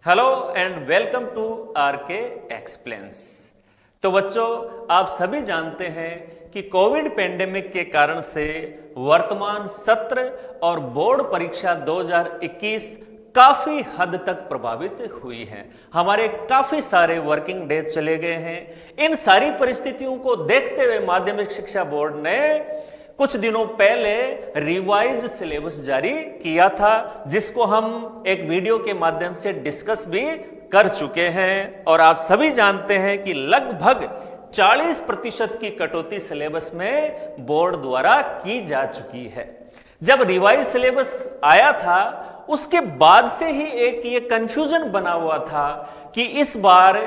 Hello and welcome to RK explains. तो बच्चों, आप सभी जानते हैं कि कोविड पेंडेमिक के कारण से वर्तमान सत्र और बोर्ड परीक्षा 2021 काफी हद तक प्रभावित हुई है। हमारे काफी सारे वर्किंग डेज चले गए हैं। इन सारी परिस्थितियों को देखते हुए माध्यमिक शिक्षा बोर्ड ने कुछ दिनों पहले रिवाइज्ड सिलेबस जारी किया था, जिसको हम एक वीडियो के माध्यम से डिस्कस भी कर चुके हैं। और आप सभी जानते हैं कि लगभग 40% की कटौती सिलेबस में बोर्ड द्वारा की जा चुकी है। जब रिवाइज सिलेबस आया था उसके बाद से ही एक ये कंफ्यूजन बना हुआ था कि इस बार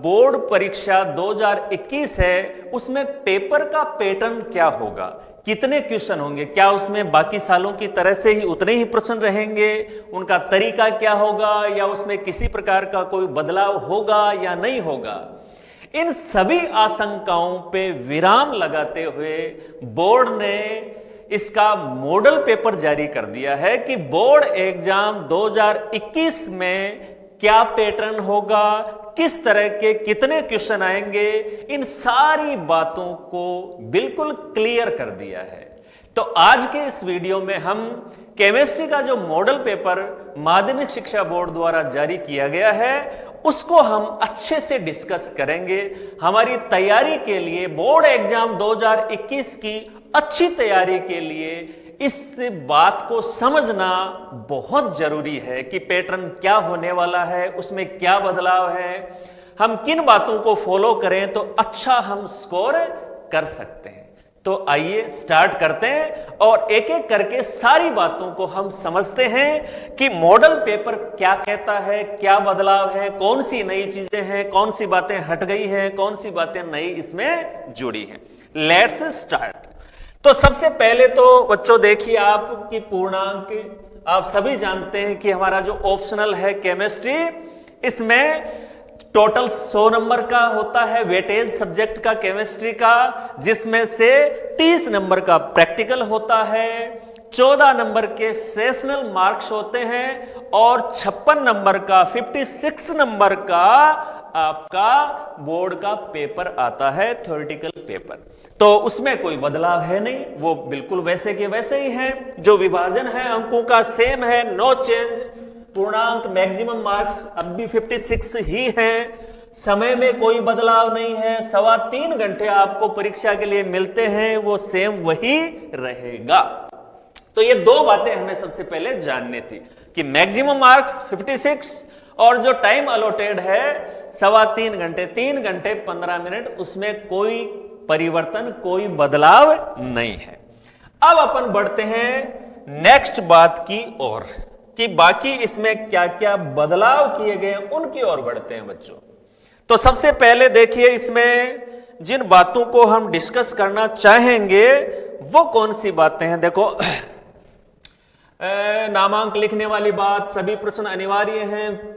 बोर्ड परीक्षा 2021 है, उसमें पेपर का पैटर्न क्या होगा, कितने क्वेश्चन होंगे, क्या उसमें बाकी सालों की तरह से ही उतने ही प्रश्न रहेंगे, उनका तरीका क्या होगा, या उसमें किसी प्रकार का कोई बदलाव होगा या नहीं होगा। इन सभी आशंकाओं पे विराम लगाते हुए बोर्ड ने इसका मॉडल पेपर जारी कर दिया है कि बोर्ड एग्जाम 2021 में क्या पैटर्न होगा, किस तरह के कितने क्वेश्चन आएंगे, इन सारी बातों को बिल्कुल क्लियर कर दिया है। तो आज के इस वीडियो में हम केमिस्ट्री का जो मॉडल पेपर माध्यमिक शिक्षा बोर्ड द्वारा जारी किया गया है उसको हम अच्छे से डिस्कस करेंगे। हमारी तैयारी के लिए, बोर्ड एग्जाम 2021 की अच्छी तैयारी के लिए इस बात को समझना बहुत जरूरी है कि पैटर्न क्या होने वाला है, उसमें क्या बदलाव है, हम किन बातों को फॉलो करें तो अच्छा हम स्कोर कर सकते हैं। तो आइए स्टार्ट करते हैं और एक एक करके सारी बातों को हम समझते हैं कि मॉडल पेपर क्या कहता है, क्या बदलाव है, कौन सी नई चीजें हैं, कौन सी बातें हट गई हैं, कौन सी बातें नई इसमें जुड़ी हैं। Let's start. तो सबसे पहले तो बच्चों देखिए, आपकी पूर्णांक आप सभी जानते हैं कि हमारा जो ऑप्शनल है केमिस्ट्री, इसमें टोटल 100 नंबर का होता है वेटेज सब्जेक्ट का केमिस्ट्री का, जिसमें से 30 नंबर का प्रैक्टिकल होता है, 14 नंबर के सेशनल मार्क्स होते हैं और 56 नंबर का 56 नंबर का आपका बोर्ड का पेपर आता है, थ्योरेटिकल पेपर। तो उसमें कोई बदलाव है नहीं, वो बिल्कुल वैसे के वैसे ही है। जो विभाजन है अंकों का सेम है, नो चेंज। पूर्णांक मैक्सिमम मार्क्स अब भी 56 ही है। समय में कोई बदलाव नहीं है। 3.25 घंटे आपको परीक्षा के लिए मिलते हैं, वो सेम वही रहेगा। तो ये दो बातें हमें सबसे पहले जाननी थी कि मैक्सिमम मार्क्स 56 और जो टाइम अलॉटेड है 3.25 घंटे, 3 घंटे 15 मिनट, उसमें कोई परिवर्तन, कोई बदलाव नहीं है। अब अपन बढ़ते हैं नेक्स्ट बात की ओर कि बाकी इसमें क्या क्या बदलाव किए गए हैं, उनकी ओर बढ़ते हैं बच्चों। तो सबसे पहले देखिए, इसमें जिन बातों को हम डिस्कस करना चाहेंगे वो कौन सी बातें हैं। देखो, नामांक लिखने वाली बात, सभी प्रश्न अनिवार्य हैं।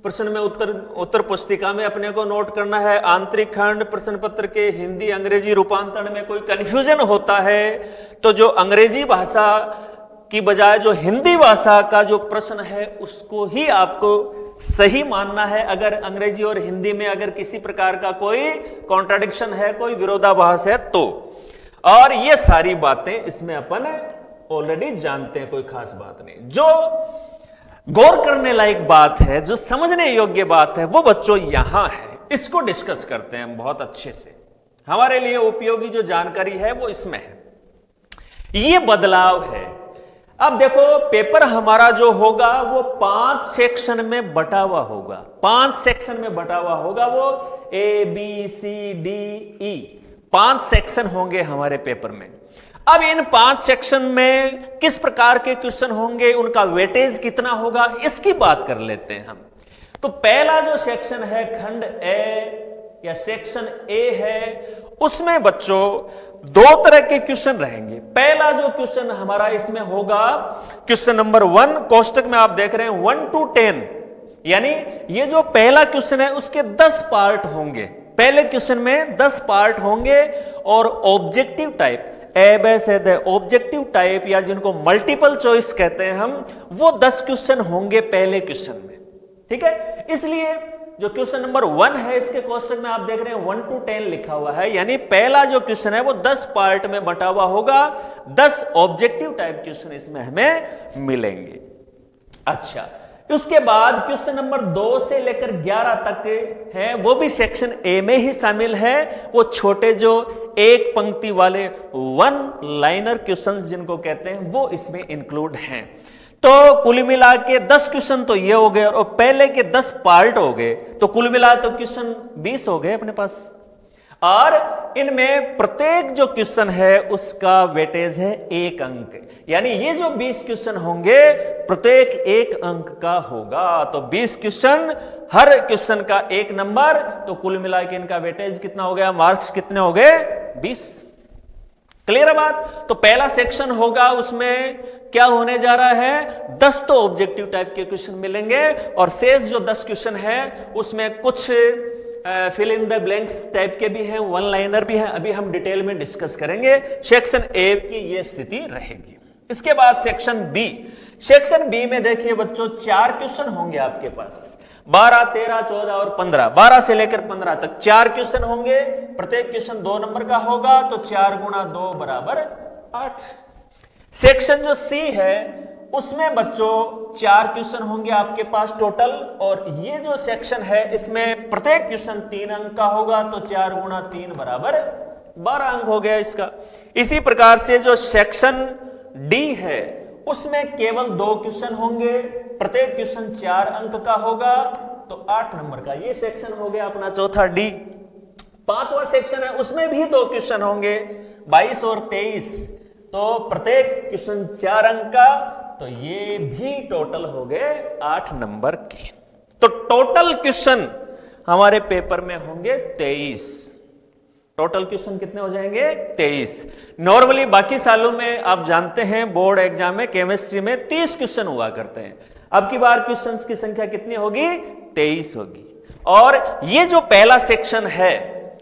प्रश्न में उत्तर पुस्तिका में अपने को नोट करना है। आंतरिक खंड प्रश्न पत्र के हिंदी अंग्रेजी रूपांतरण में कोई कंफ्यूजन होता है तो जो अंग्रेजी भाषा की बजाय जो हिंदी भाषा का जो प्रश्न है उसको ही आपको सही मानना है। अगर अंग्रेजी और हिंदी में अगर किसी प्रकार का कोई कॉन्ट्राडिक्शन है, कोई विरोधाभास है तो, और ये सारी बातें इसमें अपन ऑलरेडी जानते हैं, कोई खास बात नहीं। जो गौर करने लायक बात है, जो समझने योग्य बात है, वो बच्चों यहां है। इसको डिस्कस करते हैं बहुत अच्छे से। हमारे लिए उपयोगी जो जानकारी है वो इसमें है। ये बदलाव है। अब देखो, पेपर हमारा जो होगा वो 5 सेक्शन में बटा हुआ होगा। 5 सेक्शन में बटा हुआ होगा। वो ABCDE 5 सेक्शन होंगे हमारे पेपर में। अब इन 5 सेक्शन में किस प्रकार के क्वेश्चन होंगे, उनका वेटेज कितना होगा, इसकी बात कर लेते हैं हम। तो पहला जो सेक्शन है खंड ए या सेक्शन ए है, उसमें बच्चों 2 तरह के क्वेश्चन रहेंगे। पहला जो क्वेश्चन हमारा इसमें होगा क्वेश्चन नंबर 1, कोष्टक में आप देख रहे हैं 1 to 10, यानी ये जो पहला क्वेश्चन है उसके 10 पार्ट होंगे। पहले क्वेश्चन में 10 पार्ट होंगे और ऑब्जेक्टिव टाइप, ऑब्जेक्टिव टाइप या जिनको मल्टीपल चॉइस कहते हैं हम, वो 10 क्वेश्चन होंगे पहले क्वेश्चन में। ठीक है, इसलिए जो क्वेश्चन नंबर 1 है इसके कोष्टक में आप देख रहे हैं 1 to 10 लिखा हुआ है, यानी पहला जो क्वेश्चन है वो 10 पार्ट में बटा हुआ होगा, 10 ऑब्जेक्टिव टाइप क्वेश्चन इसमें हमें मिलेंगे। अच्छा, उसके बाद क्वेश्चन नंबर 2 से लेकर 11 तक है, वो भी सेक्शन ए में ही शामिल है। वो छोटे जो एक पंक्ति वाले 1 लाइनर क्वेश्चंस जिनको कहते हैं वो इसमें इंक्लूड हैं। तो कुल मिला के 10 क्वेश्चन तो ये हो गए और पहले के 10 पार्ट हो गए, तो कुल मिला तो क्वेश्चन 20 हो गए अपने पास। और इनमें प्रत्येक जो क्वेश्चन है उसका वेटेज है 1 अंक, यानी ये जो 20 क्वेश्चन होंगे प्रत्येक 1 अंक का होगा। तो 20 क्वेश्चन, हर क्वेश्चन का 1 नंबर, तो कुल मिला के इनका वेटेज कितना हो गया, मार्क्स कितने हो गए, 20। क्लियर है बात। तो पहला सेक्शन होगा, उसमें क्या होने जा रहा है, 10 तो ऑब्जेक्टिव टाइप के क्वेश्चन मिलेंगे और शेष जो 10 क्वेश्चन है उसमें कुछ fill in the blanks type के भी हैं, 1 लाइनर भी हैं, अभी हम डिटेल में डिस्कस करेंगे। सेक्शन ए की ये स्थिति रहेगी। इसके बाद सेक्शन बी, सेक्शन बी में देखिए बच्चों 4 क्वेश्चन होंगे आपके पास, 12, 13, 14 और 15, 12 से लेकर 15 तक 4 क्वेश्चन होंगे, प्रत्येक क्वेश्चन 2 नंबर का होगा, तो 4 गुणा 2 बराबर 8। सेक्शन जो सी है उसमें बच्चों 4 क्वेश्चन होंगे आपके पास टोटल, और ये जो सेक्शन है इसमें प्रत्येक क्वेश्चन 3 अंक का होगा, तो 4 गुणा 3 बराबर 12 अंक हो गया इसका। इसी प्रकार से जो सेक्शन डी है उसमें केवल 2 क्वेश्चन होंगे, प्रत्येक क्वेश्चन 4 अंक का होगा, तो 8 नंबर का ये सेक्शन हो गया अपना चौथा डी। 5वां सेक्शन है उसमें भी 2 क्वेश्चन होंगे, 22 और 23, तो प्रत्येक क्वेश्चन 4 अंक का, तो ये भी टोटल हो गए 8 नंबर के। तो टोटल क्वेश्चन हमारे पेपर में होंगे 23। टोटल क्वेश्चन कितने हो जाएंगे, 23। नॉर्मली बाकी सालों में आप जानते हैं बोर्ड एग्जाम में केमिस्ट्री में 30 क्वेश्चन हुआ करते हैं, अब की बार क्वेश्चंस की संख्या कितनी होगी, 23 होगी। और ये जो पहला सेक्शन है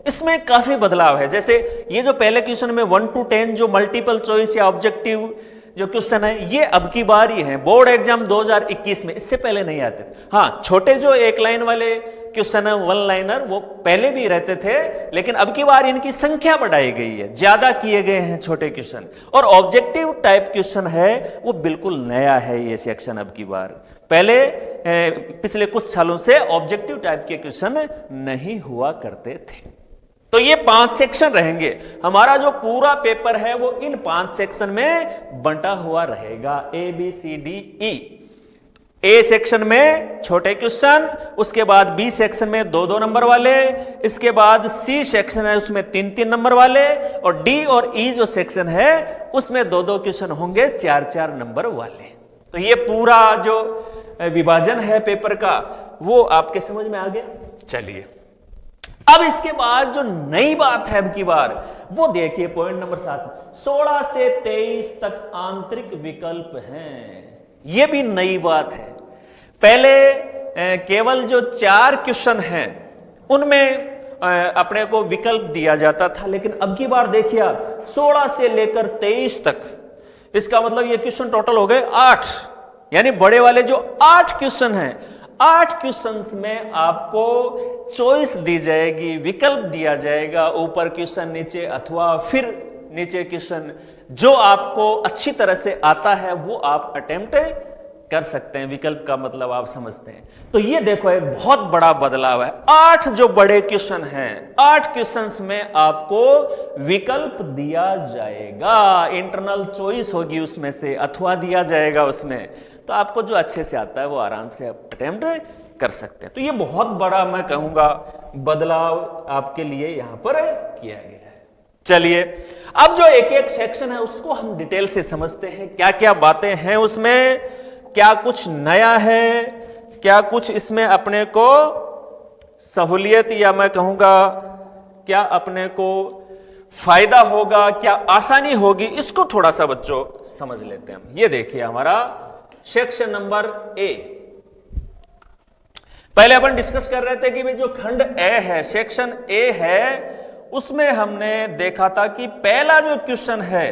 इसमें काफी बदलाव है। जैसे ये जो पहले क्वेश्चन में 1 to 10 जो मल्टीपल चॉइस या ऑब्जेक्टिव जो क्वेश्चन है ये अब की बार ही है, बोर्ड एग्जाम 2021 में, इससे पहले नहीं आते थे। हाँ, छोटे जो 1 लाइन वाले क्वेश्चन है 1 लाइनर वो पहले भी रहते थे, लेकिन अब की बार इनकी संख्या बढ़ाई गई है, ज्यादा किए गए हैं छोटे क्वेश्चन। और ऑब्जेक्टिव टाइप क्वेश्चन है वो बिल्कुल नया है ये सेक्शन अब की बार, पहले पिछले कुछ सालों से ऑब्जेक्टिव टाइप के क्वेश्चन नहीं हुआ करते थे। तो ये 5 सेक्शन रहेंगे, हमारा जो पूरा पेपर है वो इन 5 सेक्शन में बंटा हुआ रहेगा, A B C D E. A section में छोटे क्वेश्चन, उसके बाद बी सेक्शन में 2-2 नंबर वाले, इसके बाद सी सेक्शन है उसमें 3-3 नंबर वाले, और डी और ई जो सेक्शन है उसमें 2-2 क्वेश्चन होंगे 4-4 नंबर वाले। तो ये पूरा जो विभाजन है पेपर का वो आपके समझ में आ गया। चलिए अब इसके बाद जो नई बात है अब की बार वो देखिए पॉइंट नंबर 7, 16 से 23 तक आंतरिक विकल्प हैं। ये भी नई बात है। पहले केवल जो 4 क्वेश्चन हैं उनमें अपने को विकल्प दिया जाता था, लेकिन अब की बार देखिए आप 16 से लेकर 23 तक, इसका मतलब ये क्वेश्चन टोटल हो गए 8, यानी बड़े वाले जो 8 क्वेश्चन हैं, 8 क्वेश्चंस में आपको चॉइस दी जाएगी, विकल्प दिया जाएगा, ऊपर क्वेश्चन नीचे, अथवा फिर नीचे क्वेश्चन, जो आपको अच्छी तरह से आता है वो आप अटेम्प्ट कर सकते हैं। विकल्प का मतलब आप समझते हैं। तो ये देखो एक बहुत बड़ा बदलाव है। 8 जो बड़े क्वेश्चन हैं, 8 क्वेश्चंस में आपको विकल्प दिया जाएगा, इंटरनल चॉइस होगी उसमें से, अथवा दिया जाएगा उसमें, तो आपको जो अच्छे से आता है वो आराम से आप अटेम्प्ट कर सकते हैं। तो ये बहुत बड़ा मैं कहूंगा बदलाव आपके लिए यहां पर किया गया है। चलिए अब जो एक एक सेक्शन है उसको हम डिटेल से समझते हैं, क्या क्या बातें हैं उसमें, क्या कुछ नया है, क्या कुछ इसमें अपने को सहूलियत या मैं कहूंगा क्या अपने को फायदा होगा, क्या आसानी होगी, इसको थोड़ा सा बच्चों समझ लेते हैं हम। ये देखिए हमारा सेक्शन नंबर ए, पहले अपन डिस्कस कर रहे थे कि भाई जो खंड ए है, सेक्शन ए है, उसमें हमने देखा था कि पहला जो क्वेश्चन है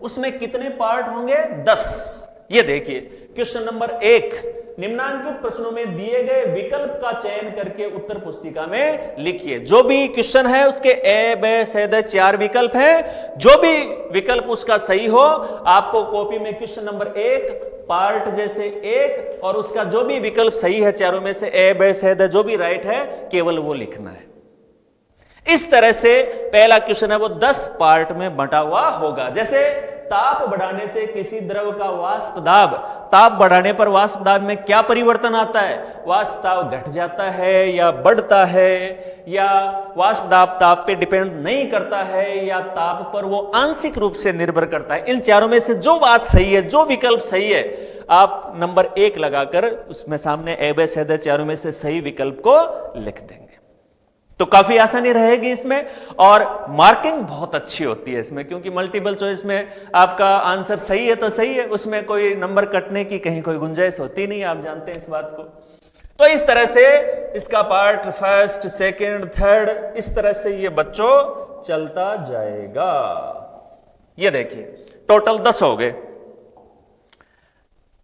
उसमें कितने पार्ट होंगे, 10। ये देखिए क्वेश्चन नंबर 1, निम्नांकित प्रश्नों में दिए गए विकल्प का चयन करके उत्तर पुस्तिका में लिखिए। जो भी क्वेश्चन है उसके ए बे से द 4 विकल्प हैं, जो भी विकल्प उसका सही हो आपको कॉपी में क्वेश्चन नंबर 1 पार्ट जैसे 1 और उसका जो भी विकल्प सही है चारों में से ए बे से द जो भी राइट है केवल वो लिखना है। इस तरह से पहला क्वेश्चन है वो 10 पार्ट में बंटा हुआ होगा। जैसे ताप बढ़ाने से किसी द्रव का वाष्प दाब, ताप बढ़ाने पर वाष्प दाब में क्या परिवर्तन आता है? वाष्प दाब घट जाता है या बढ़ता है, या वाष्प दाब ताप पे डिपेंड नहीं करता है, या ताप पर वो आंशिक रूप से निर्भर करता है। इन चारों में से जो बात सही है, जो विकल्प सही है, आप नंबर 1 लगाकर उसमें सामने ए बे से द चारों में से सही विकल्प को लिख देंगे तो काफी आसानी रहेगी इसमें, और मार्किंग बहुत अच्छी होती है इसमें, क्योंकि मल्टीपल चॉइस में आपका आंसर सही है तो सही है, उसमें कोई नंबर कटने की कहीं कोई गुंजाइश होती नहीं, आप जानते हैं इस बात को। तो इस तरह से इसका पार्ट फर्स्ट, सेकंड, थर्ड, इस तरह से ये बच्चों चलता जाएगा। ये देखिए टोटल 10 हो गए,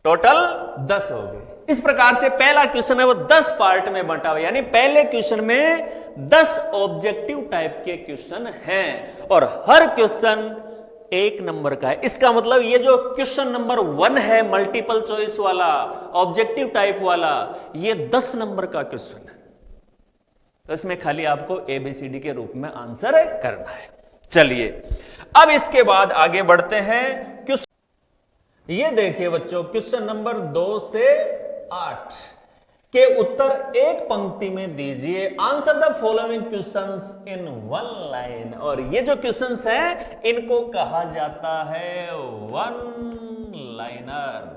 टोटल 10 हो गए। इस प्रकार से पहला क्वेश्चन है वो 10 पार्ट में बंटा हुआ, यानी पहले क्वेश्चन में 10 ऑब्जेक्टिव टाइप के क्वेश्चन हैं और हर क्वेश्चन 1 नंबर का है। इसका मतलब ये जो क्वेश्चन नंबर 1 है मल्टीपल चॉइस वाला, ऑब्जेक्टिव टाइप वाला, ये 10 नंबर का क्वेश्चन है। तो इसमें खाली आपको ABCD के रूप में आंसर करना है। चलिए अब इसके बाद आगे बढ़ते हैं। ये देखिए बच्चों क्वेश्चन नंबर 2 से 8 के उत्तर एक पंक्ति में दीजिए। Answer the following questions in 1 line. और ये जो क्वेश्चंस हैं इनको कहा जाता है 1 लाइनर।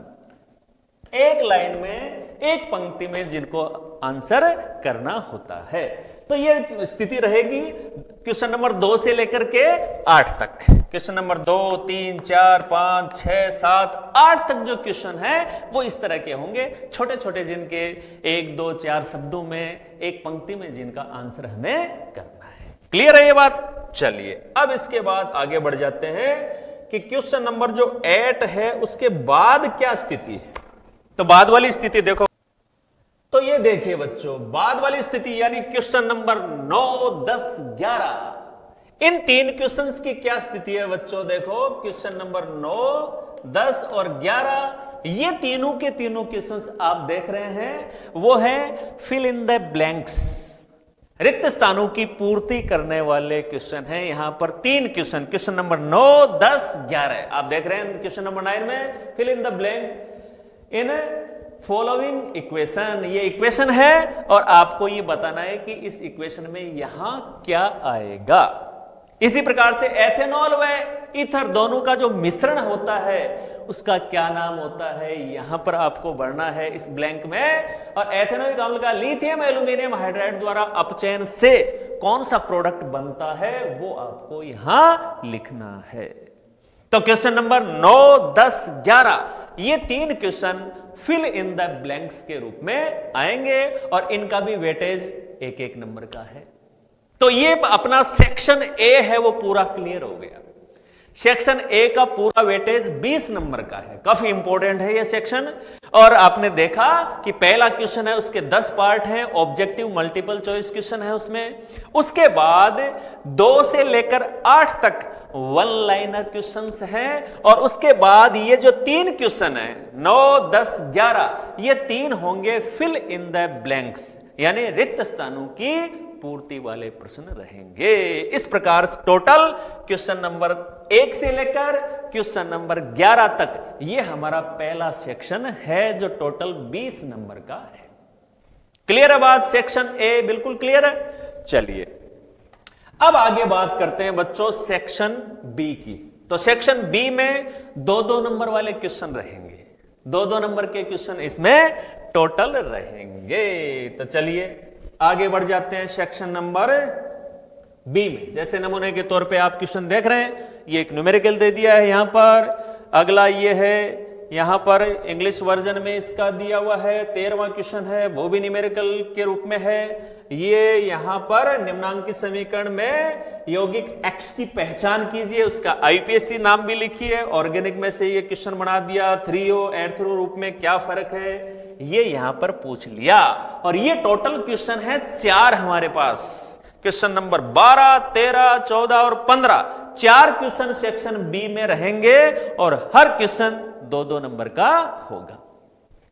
एक लाइन में, एक पंक्ति में जिनको आंसर करना होता है। तो ये स्थिति रहेगी क्वेश्चन नंबर 2 से लेकर के 8 तक। क्वेश्चन नंबर 2, 3, 4, 5, 6, 7, 8 तक जो क्वेश्चन है वो इस तरह के होंगे, छोटे छोटे, जिनके 1, 2, 4 शब्दों में, एक पंक्ति में जिनका आंसर हमें करना है। क्लियर है ये बात? चलिए अब इसके बाद आगे बढ़ जाते हैं कि क्वेश्चन नंबर जो 8 है उसके बाद क्या स्थिति है। तो बाद वाली स्थिति देखो, तो ये देखिए बच्चों बाद वाली स्थिति यानी क्वेश्चन नंबर 9, 10, 11, इन 3 क्वेश्चंस की क्या स्थिति है बच्चों? देखो क्वेश्चन नंबर 9, 10 और 11, ये तीनों के तीनों क्वेश्चंस आप देख रहे हैं वो है फिल इन द ब्लैंक्स, रिक्त स्थानों की पूर्ति करने वाले क्वेश्चन हैं। यहां पर 3 क्वेश्चन, क्वेश्चन नंबर 9, 10, 11 आप देख रहे हैं। क्वेश्चन नंबर 9 में fill in the blank in following equation, ये इक्वेशन है और आपको ये बताना है कि इस इक्वेशन में यहां क्या आएगा। इसी प्रकार से एथेनॉल व ईथर दोनों का जो मिश्रण होता है उसका क्या नाम होता है, यहां पर आपको बढ़ना है इस ब्लैंक में। और एथेनॉइक अम्ल का लिथियम एल्यूमिनियम हाइड्राइड द्वारा अपचयन से कौन सा प्रोडक्ट बनता है वो आपको यहां लिखना है। तो क्वेश्चन नंबर 9, 10, 11 ये 3 question fill in the blanks के रूप में आएंगे और इनका भी वेटेज 1-1 नंबर का है। तो ये अपना सेक्शन ए है वो पूरा क्लियर हो गया। सेक्शन ए का पूरा वेटेज 20 नंबर का है, काफी इंपॉर्टेंट है ये सेक्शन। और आपने देखा कि पहला क्वेश्चन है उसके 10 पार्ट हैं, ऑब्जेक्टिव मल्टीपल चॉइस क्वेश्चन है उसमें। उसके बाद 2 से लेकर 8 तक 1 लाइनर क्वेश्चंस हैं और उसके बाद ये जो 3 क्वेश्चन है 9, 10, 11 ये 3 होंगे फिल इन द ब्लैंक्स यानी रिक्त स्थानों की पूर्ति वाले प्रश्न रहेंगे। इस प्रकार टोटल क्वेश्चन नंबर 1 से लेकर क्वेश्चन नंबर 11 तक ये हमारा पहला सेक्शन है जो टोटल 20 नंबर का है। क्लियर है बात? सेक्शन ए बिल्कुल क्लियर है। चलिए अब आगे बात करते हैं बच्चों सेक्शन बी की। तो सेक्शन बी में 2-2 नंबर वाले क्वेश्चन रहेंगे, 2-2 नंबर के क्वेश्चन इसमें टोटल रहेंगे। तो चलिए आगे बढ़ जाते हैं सेक्शन नंबर बी में। जैसे नमूने के तौर पे आप क्वेश्चन देख रहे हैं, ये एक न्यूमेरिकल दे दिया है यहां पर। अगला ये है यहां पर इंग्लिश वर्जन में इसका दिया हुआ है 13वां क्वेश्चन है, वो भी न्यूमेरिकल के रूप में है। ये यहां पर निम्नांकित समीकरण में यौगिक X की पहचान कीजिए, उसका आईपीएससी नाम भी लिखिए। ऑर्गेनिक में से ये क्वेश्चन बना दिया, 3O एर्थरो रूप में क्या फर्क है ये यहां पर पूछ लिया। और ये टोटल क्वेश्चन है 4 हमारे पास। क्वेश्चन नंबर 12, 13, 14 और 15, 4 क्वेश्चन सेक्शन बी में रहेंगे और हर क्वेश्चन 2-2 नंबर का होगा।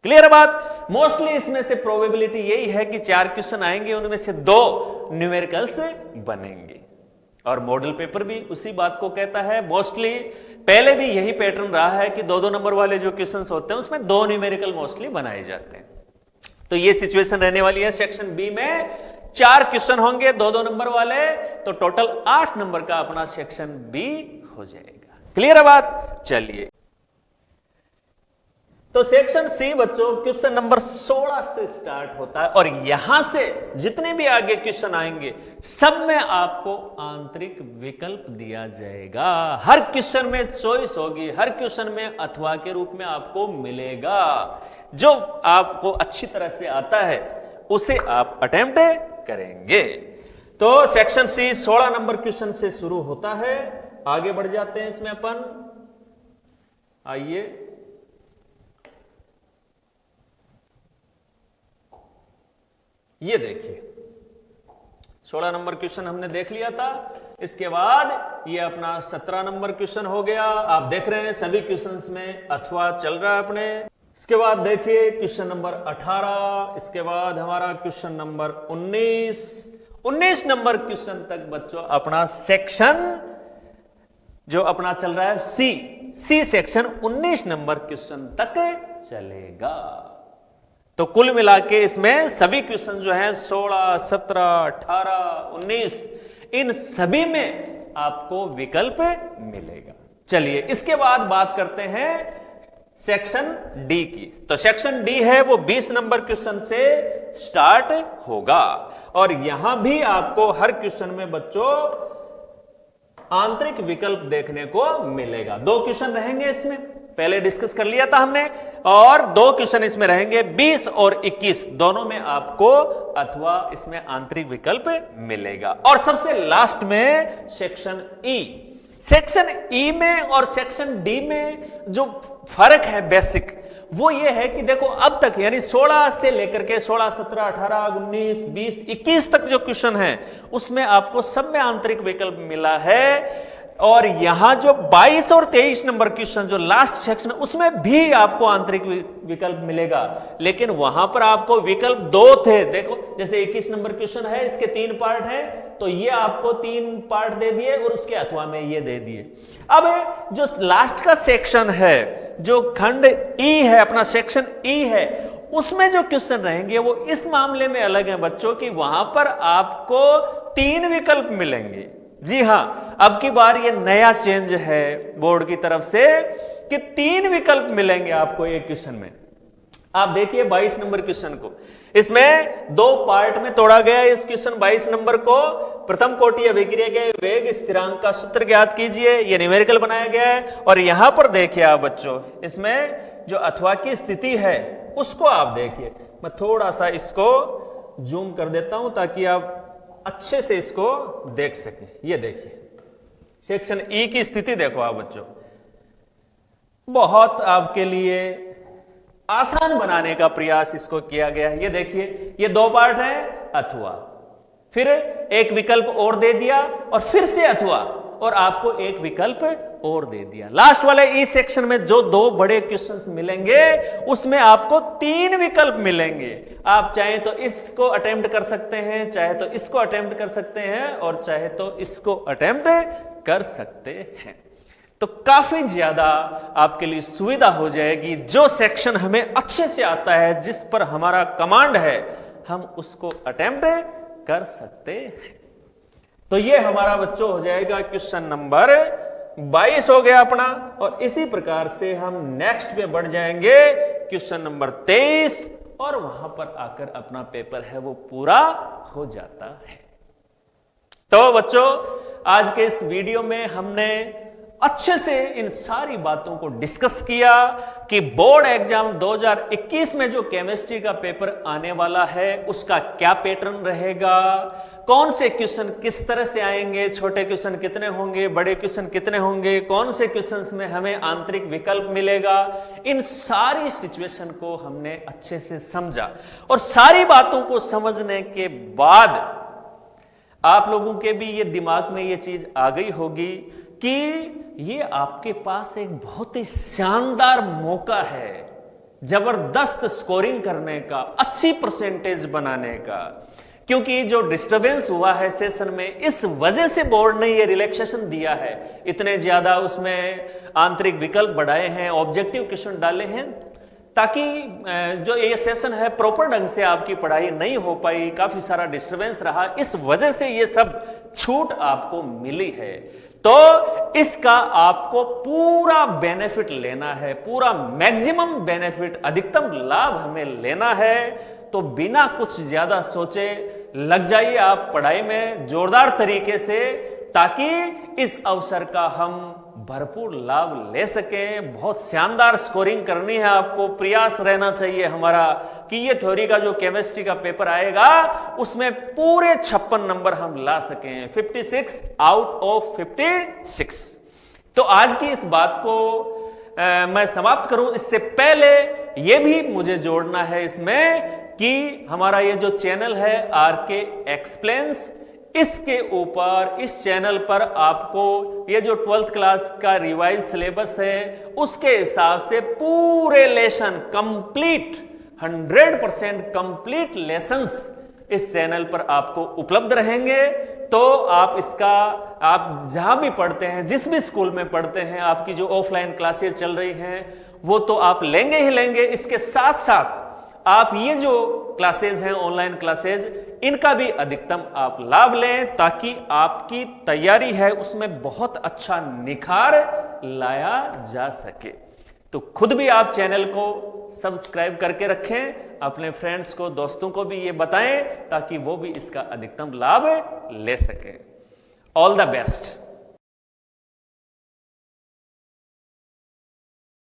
क्लियर है बात? मोस्टली इसमें से प्रोबेबिलिटी यही है कि 4 क्वेश्चन आएंगे, उनमें से 2 न्यूमेरिकल्स बनेंगे। और मॉडल पेपर भी उसी बात को कहता है। मोस्टली पहले भी यही पैटर्न रहा है कि 2-2 नंबर वाले जो क्वेश्चंस होते हैं उसमें 2 न्यूमेरिकल मोस्टली बनाए जाते हैं। तो ये सिचुएशन रहने वाली है। सेक्शन बी में 4 क्वेश्चन होंगे 2-2 नंबर वाले, तो टोटल 8 नंबर का अपना सेक्शन बी हो जाएगा। क्लियर है बात? चलिए, तो सेक्शन सी बच्चों क्वेश्चन नंबर 16 से स्टार्ट होता है और यहां से जितने भी आगे क्वेश्चन आएंगे सब में आपको आंतरिक विकल्प दिया जाएगा। हर क्वेश्चन में चॉइस होगी, हर क्वेश्चन में अथवा के रूप में आपको मिलेगा। जो आपको अच्छी तरह से आता है उसे आप अटेम्प्ट करेंगे। तो सेक्शन सी 16 नंबर क्वेश्चन से शुरू होता है। आगे बढ़ जाते हैं इसमें अपन। आइए, ये देखिए 16 नंबर क्वेश्चन हमने देख लिया था। इसके बाद ये अपना 17 नंबर क्वेश्चन हो गया। आप देख रहे हैं सभी क्वेश्चंस में अथवा चल रहा है अपने। इसके बाद देखिए क्वेश्चन नंबर 18, इसके बाद हमारा क्वेश्चन नंबर 19 नंबर क्वेश्चन तक बच्चों अपना सेक्शन जो अपना चल रहा है सी सेक्शन 19 नंबर क्वेश्चन तक चलेगा। तो कुल मिला के इसमें सभी क्वेश्चन जो हैं 16, 17, 18, 19 इन सभी में आपको विकल्प मिलेगा। चलिए, इसके बाद बात करते हैं सेक्शन डी की। तो सेक्शन डी है वो 20 नंबर क्वेश्चन से स्टार्ट होगा और यहां भी आपको हर क्वेश्चन में बच्चों आंतरिक विकल्प देखने को मिलेगा। 2 क्वेश्चन रहेंगे इसमें, पहले डिस्कस कर लिया था हमने, और 2 क्वेश्चन इसमें रहेंगे 20 और 21, दोनों में आपको अथवा इसमें आंतरिक विकल्प मिलेगा। और सबसे लास्ट में सेक्शन ई। सेक्शन ई में और सेक्शन डी में जो फर्क है बेसिक वो ये है कि देखो अब तक यानी 16 से लेकर के 16, 17, 18, 19, 20, 21 तक जो क्वेश्चन है उसमें आपको सब में आंतरिक विकल्प मिला है। और यहां जो 22 और 23 नंबर क्वेश्चन जो लास्ट सेक्शन उसमें भी आपको आंतरिक विकल्प मिलेगा, लेकिन वहां पर आपको विकल्प 2 थे। देखो जैसे 21 नंबर क्वेश्चन है, इसके 3 पार्ट है, तो ये आपको 3 पार्ट दे दिए और उसके अथवा में ये दे दिए। अब जो लास्ट का सेक्शन है जो खंड ई है, अपना सेक्शन ई है, उसमें जो क्वेश्चन रहेंगे वो इस मामले में अलग है बच्चों की वहां पर आपको 3 विकल्प मिलेंगे। जी हां, अब की बार ये नया चेंज है बोर्ड की तरफ से कि 3 विकल्प मिलेंगे आपको एक क्वेश्चन में। आप देखिए 22 नंबर क्वेश्चन को, इसमें 2 पार्ट में तोड़ा गया है। इस क्वेश्चन 22 नंबर को प्रथम कोटि अभिक्रिया के वेग स्थिरांक का सूत्र ज्ञात कीजिए, ये न्यूमेरिकल बनाया गया है। और यहां पर देखिए आप बच्चों, इसमें जो अथवा की स्थिति है उसको आप देखिए। मैं थोड़ा सा इसको जूम कर देता हूं ताकि आप अच्छे से इसको देख सकें। ये देखिए सेक्शन ई की स्थिति देखो आप बच्चों, बहुत आपके लिए आसान बनाने का प्रयास इसको किया गया है। ये देखिए ये 2 पार्ट है, अथवा, फिर एक विकल्प और दे दिया और फिर से अथवा, और आपको एक विकल्प और दे दिया। लास्ट वाले ई सेक्शन में जो 2 बड़े क्वेश्चंस मिलेंगे उसमें आपको 3 विकल्प मिलेंगे। आप चाहे तो इसको अटेम्प्ट कर सकते हैं, चाहे तो इसको अटेम्प्ट कर सकते हैं, और चाहे तो इसको अटेम्प्ट कर सकते हैं। तो काफी ज्यादा आपके लिए सुविधा हो जाएगी। जो सेक्शन हमें अच्छे से आता है, जिस पर हमारा कमांड है, हम उसको अटेम्प्ट कर सकते हैं। तो ये हमारा बच्चों हो जाएगा क्वेश्चन नंबर 22 हो गया अपना। और इसी प्रकार से हम नेक्स्ट पे बढ़ जाएंगे क्वेश्चन नंबर 23, और वहां पर आकर अपना पेपर है वो पूरा हो जाता है। तो बच्चों आज के इस वीडियो में हमने अच्छे से इन सारी बातों को डिस्कस किया कि बोर्ड एग्जाम 2021 में जो केमिस्ट्री का पेपर आने वाला है उसका क्या पैटर्न रहेगा, कौन से क्वेश्चन किस तरह से आएंगे, छोटे क्वेश्चन कितने होंगे, बड़े क्वेश्चन कितने होंगे, कौन से क्वेश्चंस में हमें आंतरिक विकल्प मिलेगा। इन सारी सिचुएशन को हमने अच्छे से समझा और सारी बातों को समझने के बाद आप लोगों के भी ये दिमाग में ये चीज आ गई होगी कि ये आपके पास एक बहुत ही शानदार मौका है जबरदस्त स्कोरिंग करने का, अच्छी परसेंटेज बनाने का। क्योंकि जो डिस्टरबेंस हुआ है सेशन में, इस वजह से बोर्ड ने ये रिलैक्सेशन दिया है, इतने ज्यादा उसमें आंतरिक विकल्प बढ़ाए हैं, ऑब्जेक्टिव क्वेश्चन डाले हैं, ताकि जो ये सेशन है प्रॉपर ढंग से आपकी पढ़ाई नहीं हो पाई, काफी सारा डिस्टरबेंस रहा, इस वजह से ये सब छूट आपको मिली है। तो इसका आपको पूरा बेनिफिट लेना है, पूरा मैक्सिमम बेनिफिट, अधिकतम लाभ हमें लेना है। तो बिना कुछ ज्यादा सोचे लग जाइए आप पढ़ाई में जोरदार तरीके से, ताकि इस अवसर का हम भरपूर लाभ ले सकें। बहुत शानदार स्कोरिंग करनी है आपको, प्रयास रहना चाहिए हमारा कि ये थ्योरी का जो केमिस्ट्री का पेपर आएगा उसमें पूरे 56 नंबर हम ला सकें, 56 आउट ऑफ 56। तो आज की इस बात को मैं समाप्त करूं, इससे पहले यह भी मुझे जोड़ना है इसमें कि हमारा ये जो चैनल है आरके एक्सप्लेन्स, इसके ऊपर, इस चैनल पर आपको ये जो 12th क्लास का रिवाइज सिलेबस है उसके हिसाब से पूरे लेसन कंप्लीट, 100% कंप्लीट लेसन्स इस चैनल पर आपको उपलब्ध रहेंगे। तो आप इसका, आप जहां भी पढ़ते हैं, जिस भी स्कूल में पढ़ते हैं, आपकी जो ऑफलाइन क्लासेस चल रही हैं वो तो आप लेंगे ही लेंगे। इसके साथ साथ आप ये जो क्लासेस हैं, ऑनलाइन क्लासेस, इनका भी अधिकतम आप लाभ लें, ताकि आपकी तैयारी है उसमें बहुत अच्छा निखार लाया जा सके। तो खुद भी आप चैनल को सब्सक्राइब करके रखें, अपने फ्रेंड्स को, दोस्तों को भी ये बताएं, ताकि वो भी इसका अधिकतम लाभ ले सकें। All the best.